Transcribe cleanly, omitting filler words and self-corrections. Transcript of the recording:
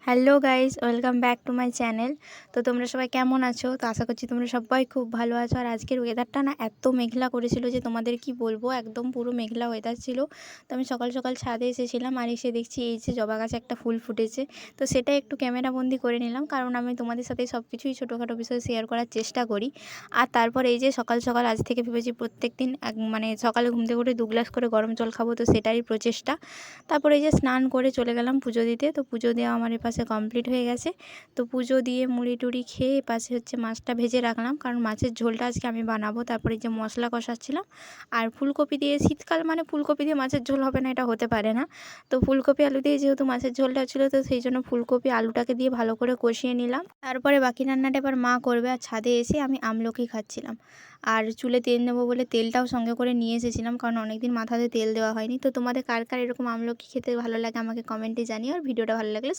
Hello guys, welcome back to my channel. তো তোমরা সবাই কেমন আছো? তো আশা করছি তোমরা সবাই খুব ভালো আছো। আর আজকের ওয়েদারটা না এত মেঘলা করেছিল যে তোমাদের কি বলবো, একদম পুরো মেঘলা ওয়েদার ছিল। তো আমি সকাল সকাল ছাদে এসেছিলাম, আর এসে দেখছি এই যে জবা গাছে একটা ফুল ফুটেছে। তো সেটা একটু ক্যামেরা বন্দি করে নিলাম, কারণ আমি তোমাদের সাথে সব কিছুই ছোটোখাটো বিষয় শেয়ার করার চেষ্টা করি। আর তারপর এই যে সকাল সকাল আজ থেকে ভেবেছি প্রত্যেক দিন মানে সকালে ঘুম থেকে উঠে 2 গ্লাস করে গরম জল খাবো, তো সেটারই প্রচেষ্টা। তারপরে এই যে স্নান করে চলে গেলাম পুজো দিতে। তো পুজো দেওয়া আমার এপাশে কমপ্লিট হয়ে গেছে। তো পুজো দিয়ে মুড়ি টুড়ি খেয়ে এপাশে হচ্ছে মাছটা ভেজে রাখলাম, কারণ মাছের ঝোলটা আজকে আমি বানাবো। তারপরে যে মশলা কষাচ্ছিলাম, আর ফুলকপি দিয়ে, শীতকাল মানে ফুলকপি দিয়ে মাছের ঝোল হবে না এটা হতে পারে না। তো ফুলকপি আলু দিয়ে যেহেতু মাছের ঝোলটা ছিল, তো সেই জন্য ফুলকপি আলুটাকে দিয়ে ভালো করে কষিয়ে নিলাম। তারপরে বাকি রান্নাটা এবার মা করবে। আর ছাদে এসে আমি আমলকি খাচ্ছিলাম, আর চুলে তেল নেবো বলে তেলটাও সঙ্গে করে নিয়ে এসেছিলাম, কারণ অনেকদিন মাথাতে তেল দেওয়া হয়নি। তো তোমাদের কার কার এরকম আমলকি খেতে ভালো লাগে আমাকে কমেন্টে জানিও, আর ভিডিওটা ভালো লাগলে